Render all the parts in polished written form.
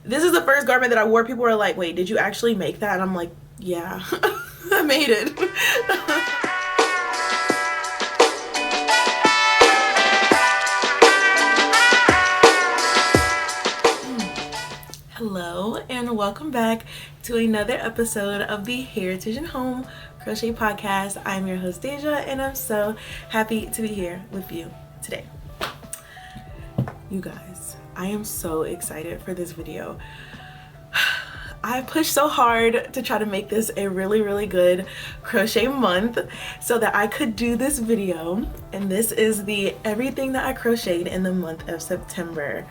This is the first garment that I wore. People were like, wait, did you actually make that? And I'm like, yeah, I made it. Hello and welcome back to another episode of the Heritage and Home Crochet Podcast. I'm your host Deja and I'm so happy to be here with you today. You guys, I am so excited for this video. I pushed so hard to try to make this a really good crochet month so that I could do this video, and this is the everything that I crocheted in the month of September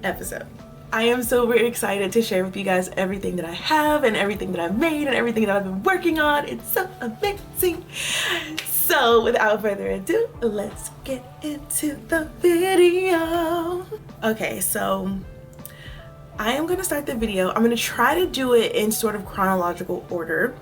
episode. I am so very excited to share with you guys everything that I have and everything that I've made and everything that I've been working on. It's so amazing. So without further ado, let's get into the video. Okay, so I am gonna start the video. I'm gonna try to do it in sort of chronological order,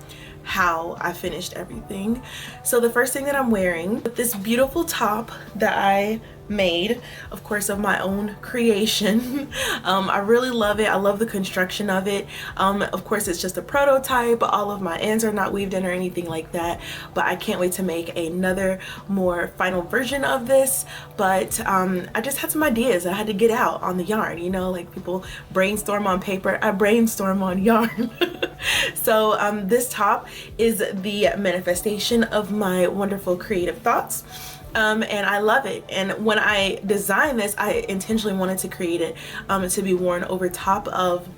how I finished everything. So the first thing that I'm wearing, this beautiful top that I made, of course, of my own creation. I really love it. I love the construction of it. Of course, it's just a prototype. All of my ends are not weaved in or anything like that, but I can't wait to make another more final version of this. But I just had some ideas I had to get out on the yarn, you know, like people brainstorm on paper, I brainstorm on yarn. So this top is the manifestation of my wonderful creative thoughts. And I love it. And when I designed this, I intentionally wanted to create it to be worn over top of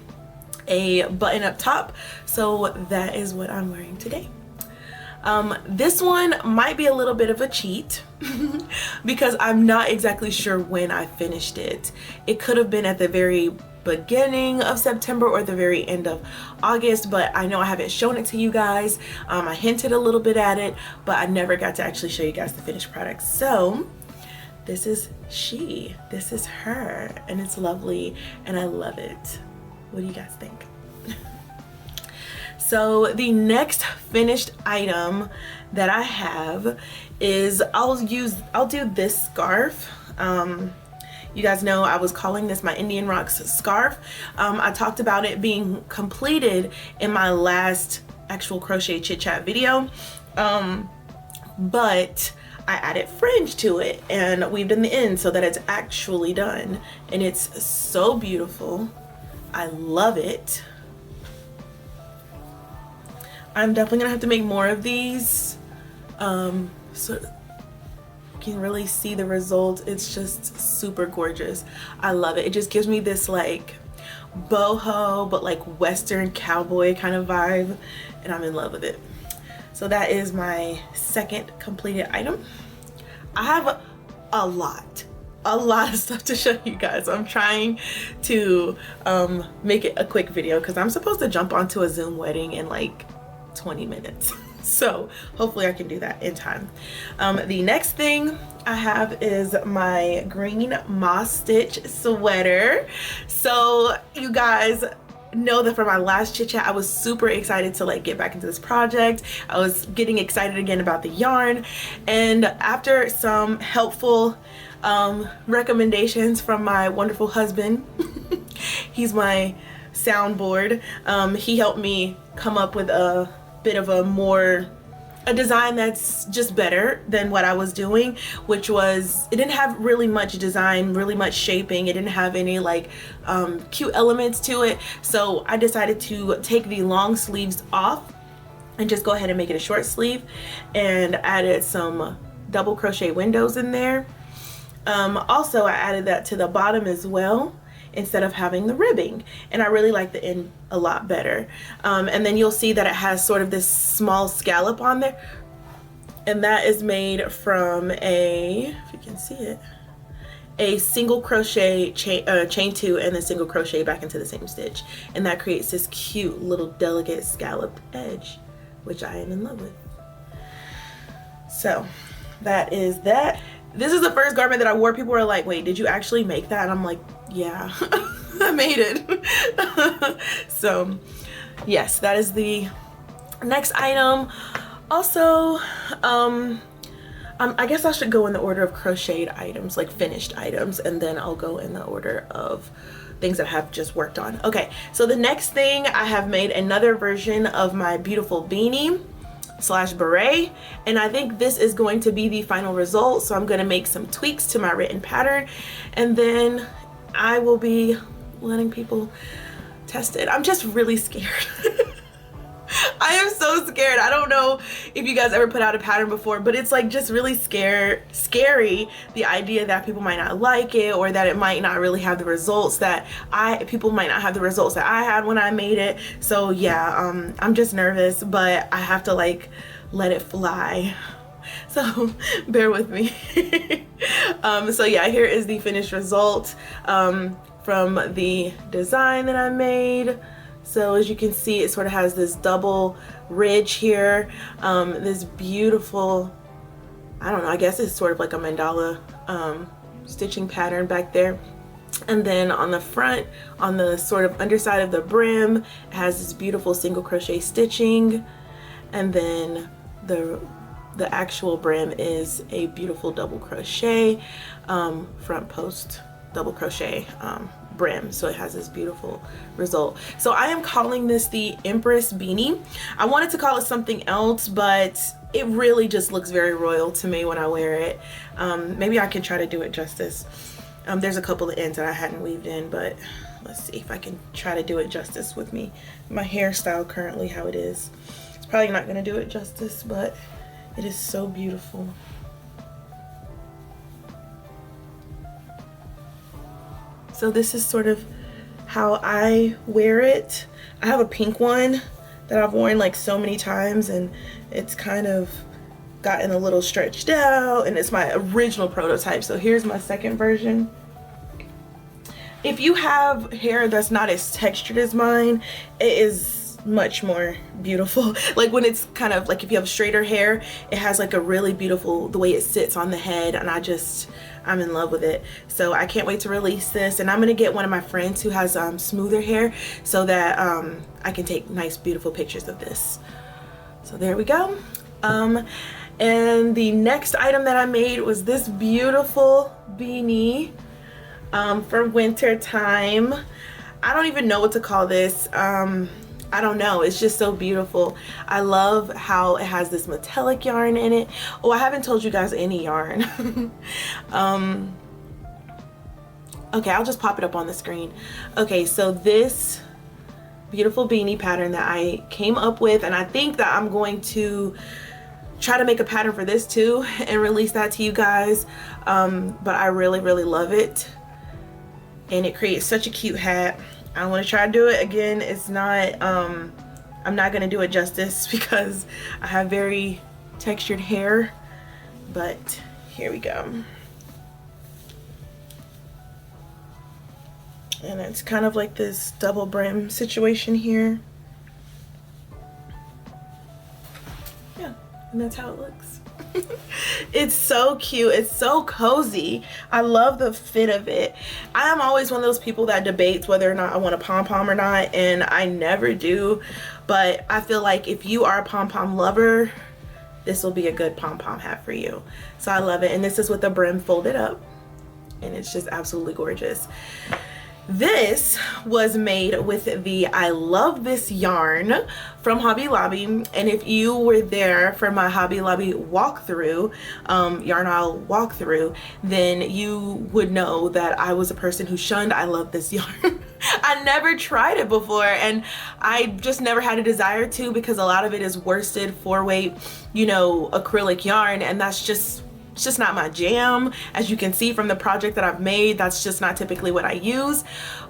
a button-up top. So that is what I'm wearing today. This one might be a little bit of a cheat because I'm not exactly sure when I finished it. It could have been at the very beginning of September or the very end of August, but I know I haven't shown it to you guys. I hinted a little bit at it, but I never got to actually show you guys the finished product. So this is she, this is her, and it's lovely and I love it. What do you guys think? So the next finished item that I have is I'll do this scarf. You guys know I was calling this my Indian Rocks scarf. I talked about it being completed in my last actual crochet chit chat video, but I added fringe to it and weaved in the end so that it's actually done, and it's so beautiful. I love it. I'm definitely gonna have to make more of these so can really see the result. It's just super gorgeous. I love it. It just gives me this like boho but like western cowboy kind of vibe, and I'm in love with it. So that is my second completed item. I have a lot of stuff to show you guys. I'm trying to make it a quick video because I'm supposed to jump onto a Zoom wedding in like 20 minutes. So hopefully I can do that in time. The next thing I have is my green moss stitch sweater. So you guys know that for my last chit chat I was super excited to like get back into this project. I was getting excited again about the yarn, and after some helpful recommendations from my wonderful husband, he's my soundboard, he helped me come up with a bit of a design that's just better than what I was doing, which was, it didn't have really much design, really much shaping. It didn't have any like cute elements to it. So I decided to take the long sleeves off and just go ahead and make it a short sleeve, and added some double crochet windows in there. Also, I added that to the bottom as well, instead of having the ribbing, and I really like the end a lot better. And then you'll see that it has sort of this small scallop on there, and that is made from a, if you can see it, a single crochet chain two and then single crochet back into the same stitch, and that creates this cute little delicate scalloped edge, which I am in love with. So that is that. This is the first garment that I wore. People were like, wait, did you actually make that? And I'm like, yeah, I made it. So yes, that is the next item. Also, I guess I should go in the order of crocheted items, like finished items, and then I'll go in the order of things that I have just worked on. Okay, so the next thing, I have made another version of my beautiful beanie slash beret, and I think this is going to be the final result. So I'm going to make some tweaks to my written pattern, and then I will be letting people test it. I'm just really scared. I am so scared. I don't know if you guys ever put out a pattern before, but it's like just really scary, the idea that people might not like it, or that it might not really have the results that people might not have the results that I had when I made it. So yeah, I'm just nervous, but I have to like let it fly. So bear with me. So yeah, here is the finished result from the design that I made. So as you can see, it sort of has this double ridge here, this beautiful, I don't know, I guess it's sort of like a mandala stitching pattern back there. And then on the front, on the sort of underside of the brim, it has this beautiful single crochet stitching. And then the actual brim is a beautiful double crochet front post double crochet brim. So it has this beautiful result. So I am calling this the Empress Beanie. I wanted to call it something else, but it really just looks very royal to me when I wear it. Maybe I can try to do it justice. There's a couple of ends that I hadn't weaved in, but let's see if I can try to do it justice with my hairstyle currently how it is. It's probably not going to do it justice, but it is so beautiful. So this is sort of how I wear it. I have a pink one that I've worn like so many times, and it's kind of gotten a little stretched out, and it's my original prototype. So here's my second version. If you have hair that's not as textured as mine, it is much more beautiful. Like when it's kind of like, if you have straighter hair, it has like a really beautiful, the way it sits on the head, and I'm in love with it. So I can't wait to release this, and I'm gonna get one of my friends who has smoother hair so that I can take nice beautiful pictures of this. So there we go. And the next item that I made was this beautiful beanie for winter time. I don't even know what to call this. I don't know, it's just so beautiful. I love how it has this metallic yarn in it. Oh, I haven't told you guys any yarn. Okay, I'll just pop it up on the screen. Okay, so this beautiful beanie pattern that I came up with, and I think that I'm going to try to make a pattern for this too and release that to you guys. But I really, really love it. And it creates such a cute hat. I want to try to do it again. It's not, I'm not going to do it justice because I have very textured hair, but here we go. And it's kind of like this double brim situation here. Yeah, and that's how it looks. It's so cute. It's so cozy. I love the fit of it. I am always one of those people that debates whether or not I want a pom-pom or not, and I never do. But I feel like if you are a pom-pom lover, this will be a good pom-pom hat for you. So I love it. And this is with the brim folded up, and it's just absolutely gorgeous. This was made with the I Love This yarn from Hobby Lobby, and if you were there for my Hobby Lobby walkthrough, yarn aisle walkthrough, then you would know that I was a person who shunned I Love This yarn. I never tried it before, and I just never had a desire to, because a lot of it is worsted 4-weight, you know, acrylic yarn, and it's just not my jam. As you can see from the project that I've made, that's just not typically what I use.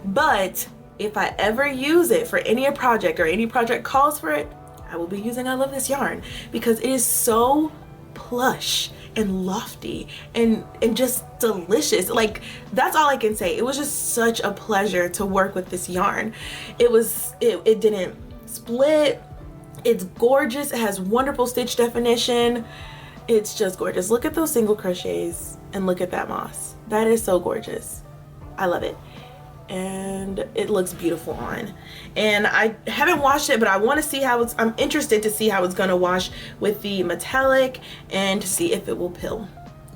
But if I ever use it for any project, or any project calls for it, I will be using I Love This yarn, because it is so plush and lofty and just delicious. Like, that's all I can say. It was just such a pleasure to work with this yarn. It didn't split. It's gorgeous. It has wonderful stitch definition. It's just gorgeous. Look at those single crochets and look at that moss. That is so gorgeous. I love it. And it looks beautiful on. And I haven't washed it, but I want to see how I'm interested to see how it's going to wash with the metallic, and to see if it will pill.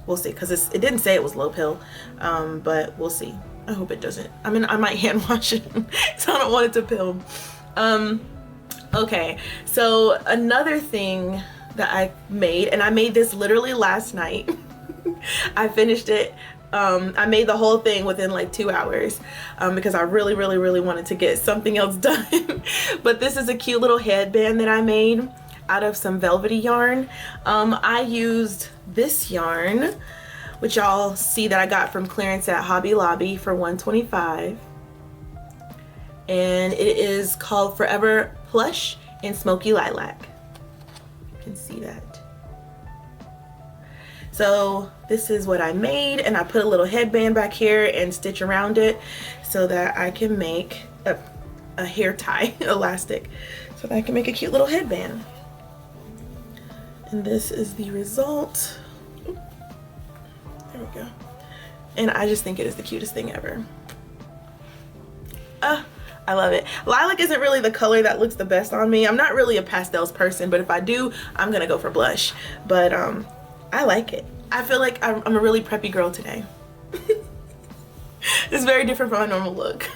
We'll see, because it didn't say it was low pill, but we'll see. I hope it doesn't. I mean, I might hand wash it, so I don't want it to pill. Okay, so another thing that I made, and I made this literally last night. I finished it. I made the whole thing within like 2 hours because I really wanted to get something else done. But this is a cute little headband that I made out of some velvety yarn. I used this yarn, which y'all see that I got from clearance at Hobby Lobby for $125. And it is called Forever Plush in Smoky Lilac. You can see that. So this is what I made, and I put a little headband back here and stitch around it so that I can make a hair tie elastic so that I can make a cute little headband. And this is the result. There we go. And I just think it is the cutest thing ever. I love it. Lilac isn't really the color that looks the best on me. I'm not really a pastels person, but if I do, I'm gonna go for blush. But I like it. I feel like I'm a really preppy girl today. It's very different from my normal look.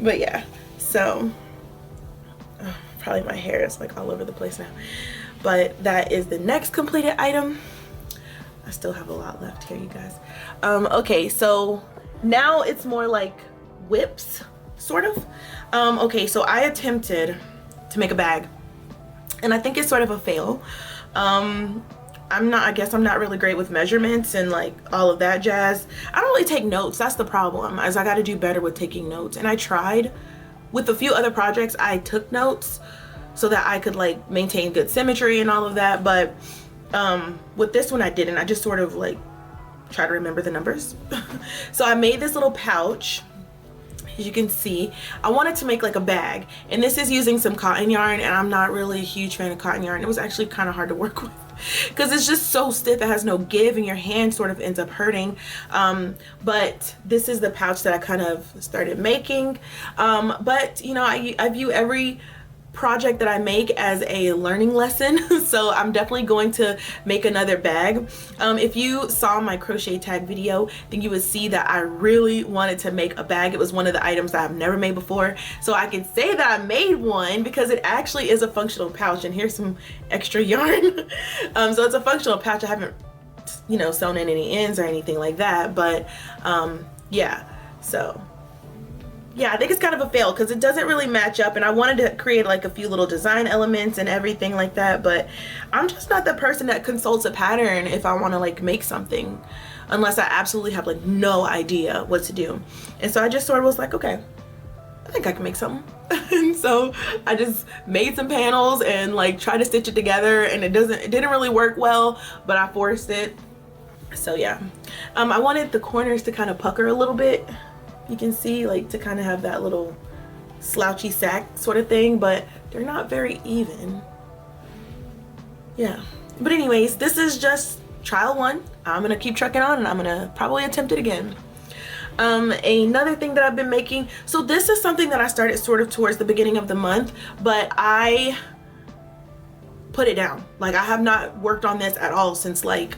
But yeah, so probably my hair is like all over the place now. But that is the next completed item. I still have a lot left here, you guys. Okay, so now it's more like whips, sort of. Okay, so I attempted to make a bag, and I think it's sort of a fail. I guess I'm not really great with measurements and like all of that jazz. I don't really take notes. That's the problem, as I got to do better with taking notes. And I tried with a few other projects, I took notes so that I could like maintain good symmetry and all of that. But with this one I didn't. I just sort of like try to remember the numbers. So I made this little pouch. As you can see, I wanted to make like a bag, and this is using some cotton yarn, and I'm not really a huge fan of cotton yarn. It was actually kind of hard to work with because it's just so stiff. It has no give, and your hand sort of ends up hurting. But this is the pouch that I kind of started making. But you know, I view every project that I make as a learning lesson. So I'm definitely going to make another bag. If you saw my crochet tag video, then you would see that I really wanted to make a bag. It was one of the items that I've never made before. So I can say that I made one because it actually is a functional pouch, and here's some extra yarn. So it's a functional pouch. I haven't, you know, sewn in any ends or anything like that, but yeah, so yeah, I think it's kind of a fail because it doesn't really match up, and I wanted to create like a few little design elements and everything like that, but I'm just not the person that consults a pattern if I want to like make something unless I absolutely have like no idea what to do. And so I just sort of was like, okay, I think I can make something. And so I just made some panels and like tried to stitch it together, and it didn't really work well, but I forced it. So yeah, I wanted the corners to kind of pucker a little bit. You can see, like, to kind of have that little slouchy sack sort of thing, but they're not very even. Yeah, but anyways, this is just trial one. I'm gonna keep trucking on, and I'm gonna probably attempt it again. Another thing that I've been making, so this is something that I started sort of towards the beginning of the month, but I put it down. Like, I have not worked on this at all since, like,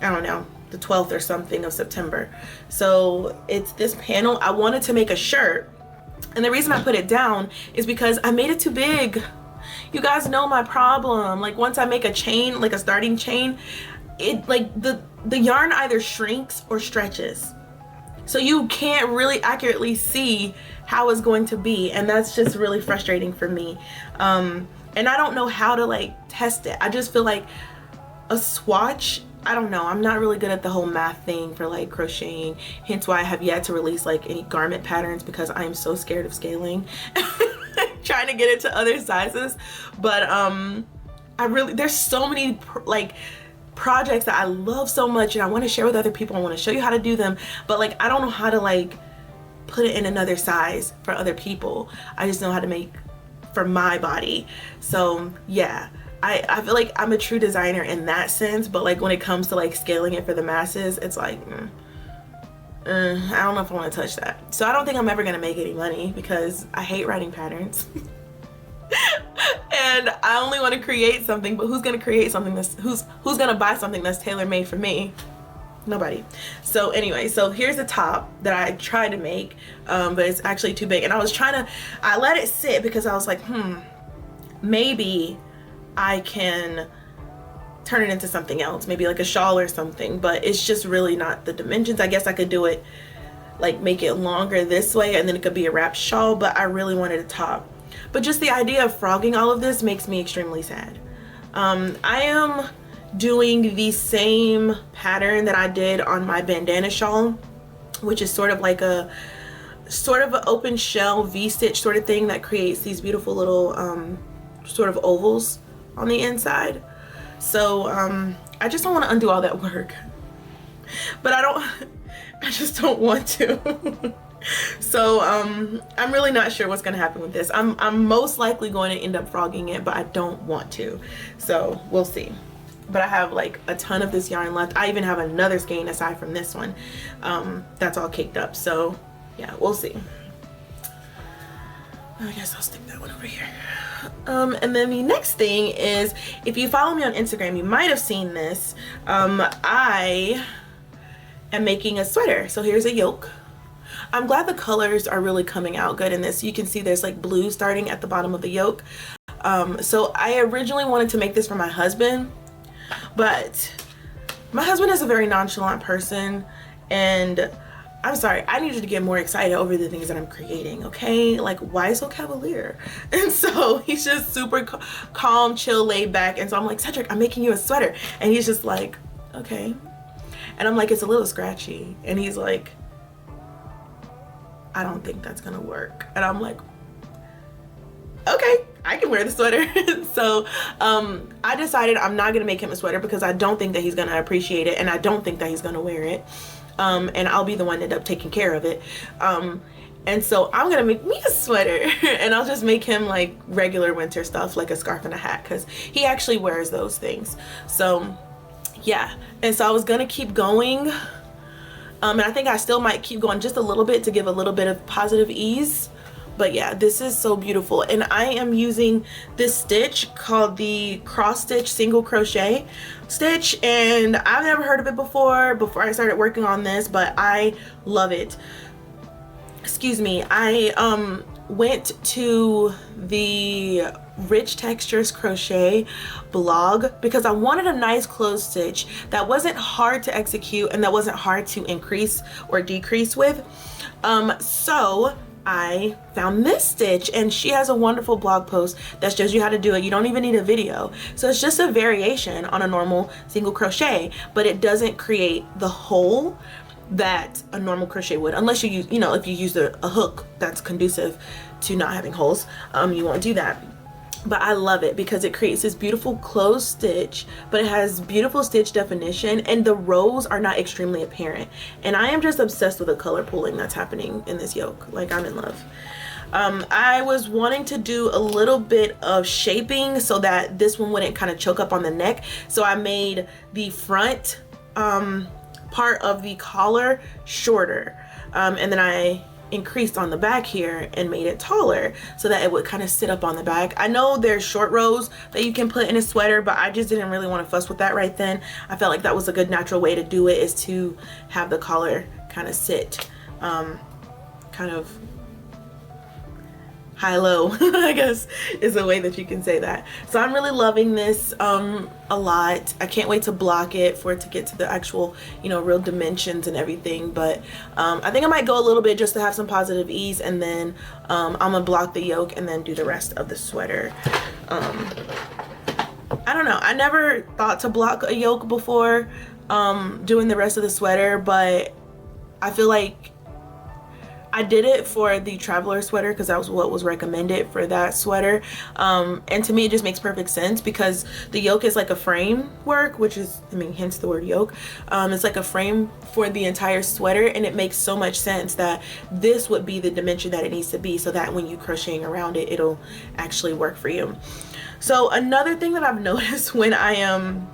I don't know, the 12th or something of September. So it's this panel. I wanted to make a shirt, and the reason I put it down is because I made it too big. You guys know my problem. Like, once I make a chain, like a starting chain, it like the yarn either shrinks or stretches, so you can't really accurately see how it's going to be, and that's just really frustrating for me. And I don't know how to like test it. I just feel like a swatch, I don't know, I'm not really good at the whole math thing for like crocheting, hence why I have yet to release like any garment patterns, because I am so scared of scaling trying to get it to other sizes. But there's so many like projects that I love so much, and I want to share with other people. I want to show you how to do them, but like I don't know how to like put it in another size for other people. I just know how to make for my body. So yeah, I feel like I'm a true designer in that sense, but like when it comes to like scaling it for the masses, it's like I don't know if I want to touch that. So I don't think I'm ever gonna make any money because I hate writing patterns. And I only want to create something, but who's gonna create something that's who's gonna buy something that's tailor-made for me? Nobody. So anyway, so here's the top that I tried to make, but it's actually too big. And I let it sit because I was like, maybe I can turn it into something else, maybe like a shawl or something, but it's just really not the dimensions. I guess I could do it, like make it longer this way, and then it could be a wrap shawl, but I really wanted a top. But just the idea of frogging all of this makes me extremely sad. I am doing the same pattern that I did on my bandana shawl, which is sort of like an open shell V-stitch sort of thing that creates these beautiful little sort of ovals on the inside. So I just don't want to undo all that work, but I just don't want to. So I'm really not sure what's gonna happen with this. I'm most likely going to end up frogging it, but I don't want to, so we'll see. But I have like a ton of this yarn left. I even have another skein aside from this one that's all caked up, so yeah, we'll see. I guess I'll stick that one over here. And then the next thing is, if you follow me on Instagram, you might have seen this. I am making a sweater. So here's a yoke. I'm glad the colors are really coming out good in this. You can see there's like blue starting at the bottom of the yoke. So I originally wanted to make this for my husband, but my husband is a very nonchalant person, and I'm sorry, I need you to get more excited over the things that I'm creating, okay? Like, why so cavalier? And so he's just super calm, chill, laid back. And so I'm like, Cedric, I'm making you a sweater. And he's just like, okay. And I'm like, it's a little scratchy. And he's like, I don't think that's gonna work. And I'm like, okay, I can wear the sweater. So I decided I'm not gonna make him a sweater because I don't think that he's gonna appreciate it, and I don't think that he's gonna wear it. And I'll be the one that end up taking care of it. And so I'm gonna make me a sweater and I'll just make him like regular winter stuff, like a scarf and a hat, because he actually wears those things. So yeah, and so I was gonna keep going. And I think I still might keep going just a little bit to give a little bit of positive ease. But yeah, this is so beautiful. And I am using this stitch called the cross stitch single crochet stitch. And I've never heard of it before I started working on this, but I love it. Excuse me. I went to the Rich Textures Crochet blog because I wanted a nice closed stitch that wasn't hard to execute and that wasn't hard to increase or decrease with. So I found this stitch, and she has a wonderful blog post that shows you how to do it. You don't even need a video. So it's just a variation on a normal single crochet, but it doesn't create the hole that a normal crochet would, unless you use, you know, if you use a hook that's conducive to not having holes, you won't do that. But I love it because it creates this beautiful closed stitch, but it has beautiful stitch definition, and the rows are not extremely apparent. And I am just obsessed with the color pooling that's happening in this yoke. Like, I'm in love. I was wanting to do a little bit of shaping so that this one wouldn't kind of choke up on the neck. So I made the front part of the collar shorter, and then I increased on the back here and made it taller so that it would kind of sit up on the back. I know there's short rows that you can put in a sweater, but I just didn't really want to fuss with that right then. I felt like that was a good natural way to do it, is to have the collar kind of sit kind of high-low, I guess is a way that you can say that. So I'm really loving this a lot. I can't wait to block it for it to get to the actual, you know, real dimensions and everything. But I think I might go a little bit just to have some positive ease, and then I'm gonna block the yoke and then do the rest of the sweater. I don't know, I never thought to block a yoke before doing the rest of the sweater, but I feel like I did it for the traveler sweater because that was what was recommended for that sweater. And to me, it just makes perfect sense because the yoke is like a framework, which is, I mean, hence the word yoke. It's like a frame for the entire sweater, and it makes so much sense that this would be the dimension that it needs to be so that when you crocheting around it, it'll actually work for you. So another thing that I've noticed when I am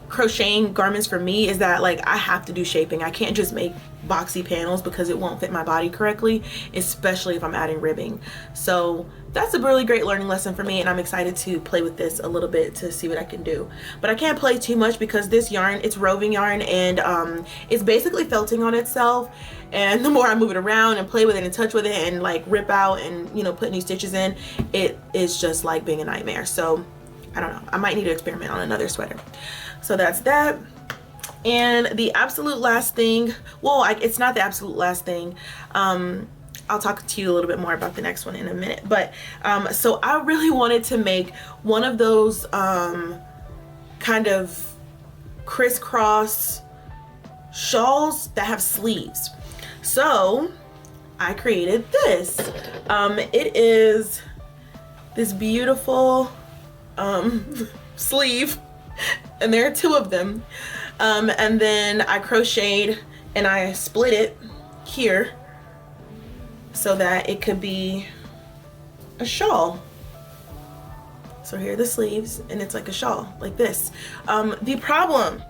crocheting garments for me is that, like, I have to do shaping. I can't just make boxy panels because it won't fit my body correctly, especially if I'm adding ribbing. So that's a really great learning lesson for me, and I'm excited to play with this a little bit to see what I can do. But I can't play too much because this yarn, it's roving yarn, and it's basically felting on itself. And the more I move it around and play with it and touch with it and like rip out and, you know, put new stitches in, it is just like being a nightmare. So I don't know, I might need to experiment on another sweater. So that's that. And the absolute last thing, well, it's not the absolute last thing. I'll talk to you a little bit more about the next one in a minute. But so I really wanted to make one of those kind of crisscross shawls that have sleeves. So I created this. It is this beautiful sleeve, and there are 2 of them. And then I crocheted and I split it here so that it could be a shawl. So here are the sleeves, and it's like a shawl, like this. The problem,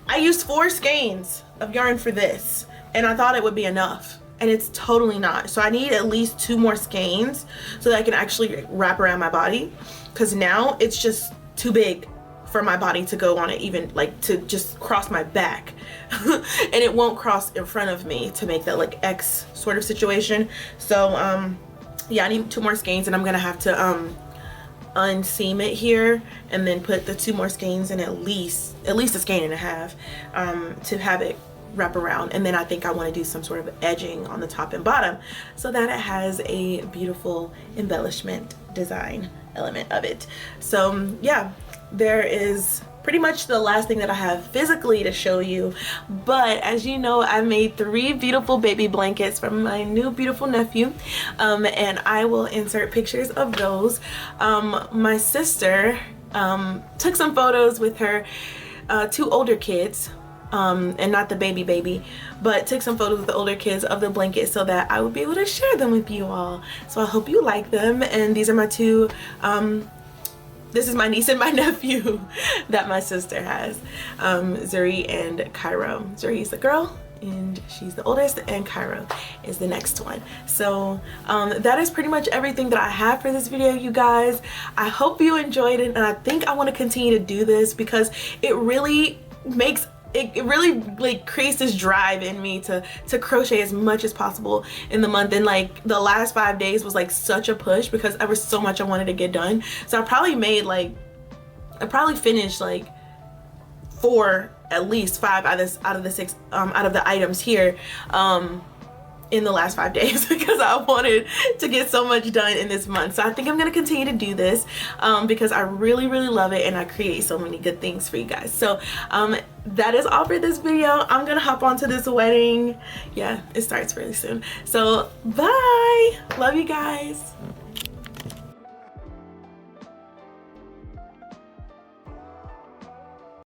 I used 4 skeins of yarn for this, and I thought it would be enough, and it's totally not. So I need at least 2 more skeins so that I can actually wrap around my body, because now it's just too big for my body to go on it, even like to just cross my back. And it won't cross in front of me to make that like X sort of situation. So yeah, I need 2 more skeins, and I'm gonna have to unseam it here and then put the 2 more skeins in, at least a skein and a half, to have it wrap around. And then I think I want to do some sort of edging on the top and bottom so that it has a beautiful embellishment design element of it. So yeah, there is pretty much the last thing that I have physically to show you. But as you know, I made 3 beautiful baby blankets from my new beautiful nephew, and I will insert pictures of those. My sister took some photos with her 2 older kids, and not the baby, but took some photos with the older kids of the blanket so that I would be able to share them with you all. So I hope you like them. And these are my 2 this is my niece and my nephew that my sister has, Zuri and Cairo. Zuri's the girl and she's the oldest, and Cairo is the next one. So that is pretty much everything that I have for this video, you guys. I hope you enjoyed it, and I think I want to continue to do this because it really makes it really like creates this drive in me to crochet as much as possible in the month. And like the last 5 days was like such a push because there was so much I wanted to get done. So I probably finished like 4, at least 5 out of the 6 out of the items here in the last 5 days because I wanted to get so much done in this month. So I think I'm gonna continue to do this because I really love it, and I create so many good things for you guys. So that is all for this video. I'm gonna hop onto this wedding. Yeah, it starts really soon. So bye, love you guys.